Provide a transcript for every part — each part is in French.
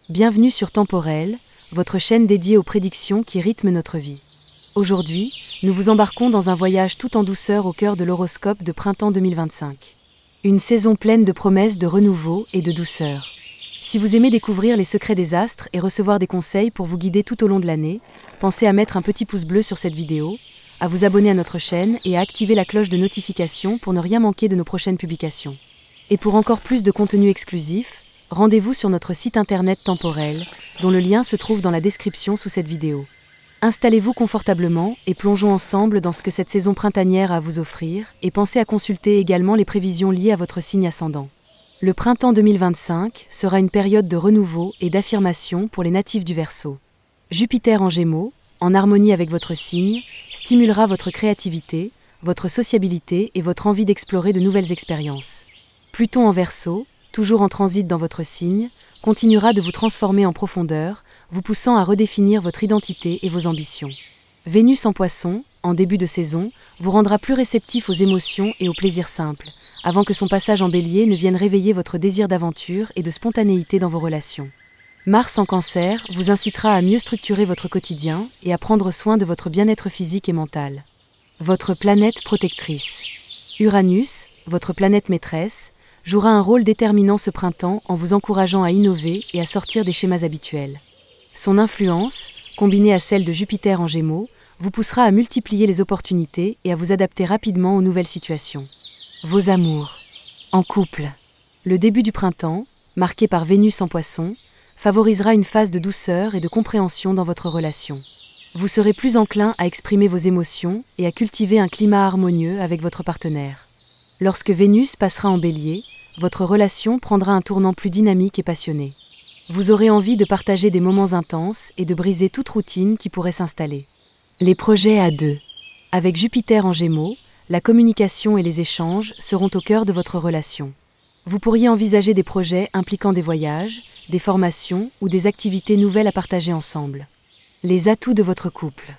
Bienvenue sur Temporel, votre chaîne dédiée aux prédictions qui rythment notre vie. Aujourd'hui, nous vous embarquons dans un voyage tout en douceur au cœur de l'horoscope de printemps 2025. Une saison pleine de promesses de renouveau et de douceur. Si vous aimez découvrir les secrets des astres et recevoir des conseils pour vous guider tout au long de l'année, pensez à mettre un petit pouce bleu sur cette vidéo, à vous abonner à notre chaîne et à activer la cloche de notification pour ne rien manquer de nos prochaines publications. Et pour encore plus de contenu exclusif, rendez-vous sur notre site internet Temporel, dont le lien se trouve dans la description sous cette vidéo. Installez-vous confortablement et plongeons ensemble dans ce que cette saison printanière a à vous offrir, et pensez à consulter également les prévisions liées à votre signe ascendant. Le printemps 2025 sera une période de renouveau et d'affirmation pour les natifs du Verseau. Jupiter en Gémeaux, en harmonie avec votre signe, stimulera votre créativité, votre sociabilité et votre envie d'explorer de nouvelles expériences. Pluton en Verseau, toujours en transit dans votre signe, continuera de vous transformer en profondeur, vous poussant à redéfinir votre identité et vos ambitions. Vénus en Poisson, en début de saison, vous rendra plus réceptif aux émotions et aux plaisirs simples, avant que son passage en Bélier ne vienne réveiller votre désir d'aventure et de spontanéité dans vos relations. Mars en Cancer vous incitera à mieux structurer votre quotidien et à prendre soin de votre bien-être physique et mental. Votre planète protectrice. Uranus, votre planète maîtresse, jouera un rôle déterminant ce printemps en vous encourageant à innover et à sortir des schémas habituels. Son influence, combinée à celle de Jupiter en Gémeaux, vous poussera à multiplier les opportunités et à vous adapter rapidement aux nouvelles situations. Vos amours. En couple. Le début du printemps, marqué par Vénus en Poisson, favorisera une phase de douceur et de compréhension dans votre relation. Vous serez plus enclin à exprimer vos émotions et à cultiver un climat harmonieux avec votre partenaire. Lorsque Vénus passera en Bélier, votre relation prendra un tournant plus dynamique et passionné. Vous aurez envie de partager des moments intenses et de briser toute routine qui pourrait s'installer. Les projets à deux. Avec Jupiter en Gémeaux, la communication et les échanges seront au cœur de votre relation. Vous pourriez envisager des projets impliquant des voyages, des formations ou des activités nouvelles à partager ensemble. Les atouts de votre couple.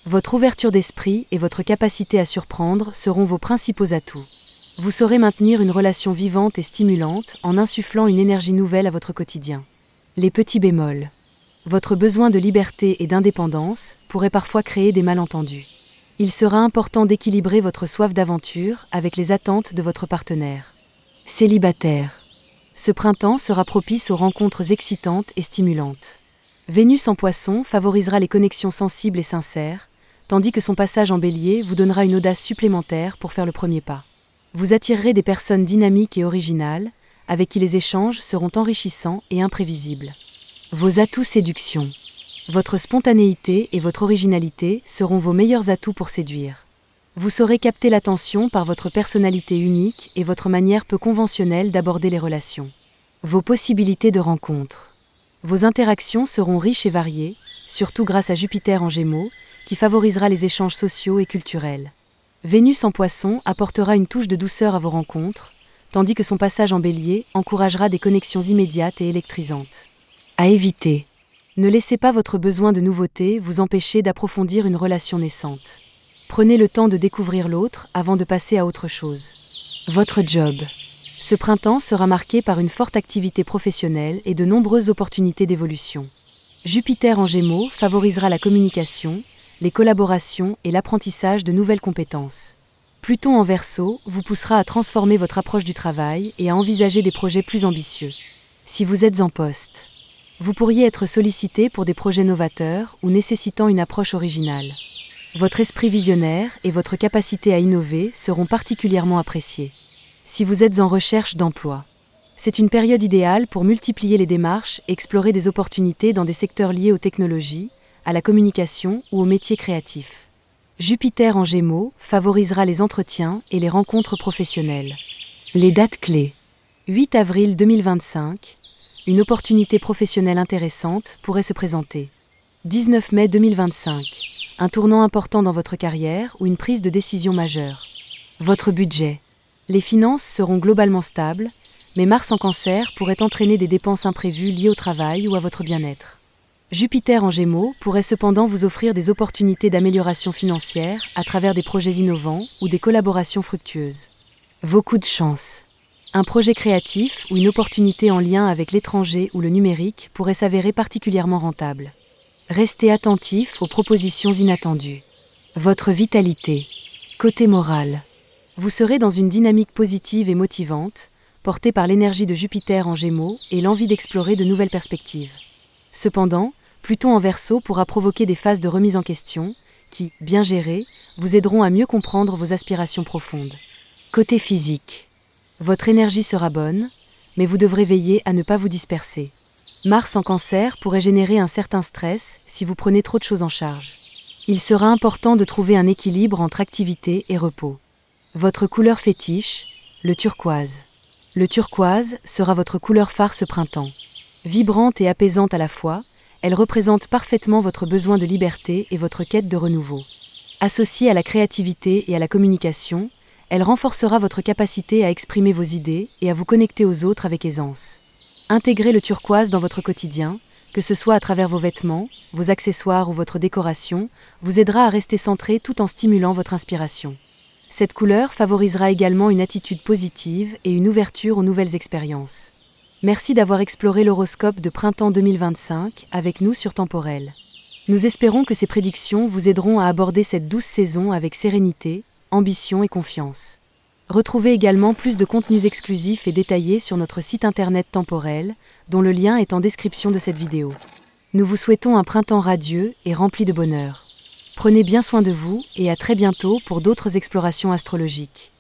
Votre ouverture d'esprit et votre capacité à surprendre seront vos principaux atouts. Vous saurez maintenir une relation vivante et stimulante en insufflant une énergie nouvelle à votre quotidien. Les petits bémols. Votre besoin de liberté et d'indépendance pourrait parfois créer des malentendus. Il sera important d'équilibrer votre soif d'aventure avec les attentes de votre partenaire. Célibataire. Ce printemps sera propice aux rencontres excitantes et stimulantes. Vénus en Poisson favorisera les connexions sensibles et sincères, tandis que son passage en Bélier vous donnera une audace supplémentaire pour faire le premier pas. Vous attirerez des personnes dynamiques et originales, avec qui les échanges seront enrichissants et imprévisibles. Vos atouts séduction. Votre spontanéité et votre originalité seront vos meilleurs atouts pour séduire. Vous saurez capter l'attention par votre personnalité unique et votre manière peu conventionnelle d'aborder les relations. Vos possibilités de rencontre. Vos interactions seront riches et variées, surtout grâce à Jupiter en Gémeaux, qui favorisera les échanges sociaux et culturels. Vénus en Poisson apportera une touche de douceur à vos rencontres, tandis que son passage en Bélier encouragera des connexions immédiates et électrisantes. À éviter. Ne laissez pas votre besoin de nouveauté vous empêcher d'approfondir une relation naissante. Prenez le temps de découvrir l'autre avant de passer à autre chose. Votre job. Ce printemps sera marqué par une forte activité professionnelle et de nombreuses opportunités d'évolution. Jupiter en Gémeaux favorisera la communication, les collaborations et l'apprentissage de nouvelles compétences. Pluton en Verseau vous poussera à transformer votre approche du travail et à envisager des projets plus ambitieux. Si vous êtes en poste, vous pourriez être sollicité pour des projets novateurs ou nécessitant une approche originale. Votre esprit visionnaire et votre capacité à innover seront particulièrement appréciés. Si vous êtes en recherche d'emploi, c'est une période idéale pour multiplier les démarches et explorer des opportunités dans des secteurs liés aux technologies, à la communication ou aux métiers créatifs. Jupiter en Gémeaux favorisera les entretiens et les rencontres professionnelles. Les dates clés. 8 avril 2025, une opportunité professionnelle intéressante pourrait se présenter. 19 mai 2025, un tournant important dans votre carrière ou une prise de décision majeure. Votre budget. Les finances seront globalement stables, mais Mars en Cancer pourrait entraîner des dépenses imprévues liées au travail ou à votre bien-être. Jupiter en Gémeaux pourrait cependant vous offrir des opportunités d'amélioration financière à travers des projets innovants ou des collaborations fructueuses. Vos coups de chance. Un projet créatif ou une opportunité en lien avec l'étranger ou le numérique pourrait s'avérer particulièrement rentable. Restez attentif aux propositions inattendues. Votre vitalité. Côté moral. Vous serez dans une dynamique positive et motivante, portée par l'énergie de Jupiter en Gémeaux et l'envie d'explorer de nouvelles perspectives. Cependant, Pluton en Verseau pourra provoquer des phases de remise en question qui, bien gérées, vous aideront à mieux comprendre vos aspirations profondes. Côté physique. Votre énergie sera bonne, mais vous devrez veiller à ne pas vous disperser. Mars en Cancer pourrait générer un certain stress si vous prenez trop de choses en charge. Il sera important de trouver un équilibre entre activité et repos. Votre couleur fétiche, le turquoise. Le turquoise sera votre couleur phare ce printemps. Vibrante et apaisante à la fois, elle représente parfaitement votre besoin de liberté et votre quête de renouveau. Associée à la créativité et à la communication, elle renforcera votre capacité à exprimer vos idées et à vous connecter aux autres avec aisance. Intégrez le turquoise dans votre quotidien, que ce soit à travers vos vêtements, vos accessoires ou votre décoration, vous aidera à rester centré tout en stimulant votre inspiration. Cette couleur favorisera également une attitude positive et une ouverture aux nouvelles expériences. Merci d'avoir exploré l'horoscope de printemps 2025 avec nous sur Temporel. Nous espérons que ces prédictions vous aideront à aborder cette douce saison avec sérénité, ambition et confiance. Retrouvez également plus de contenus exclusifs et détaillés sur notre site internet Temporel, dont le lien est en description de cette vidéo. Nous vous souhaitons un printemps radieux et rempli de bonheur. Prenez bien soin de vous et à très bientôt pour d'autres explorations astrologiques.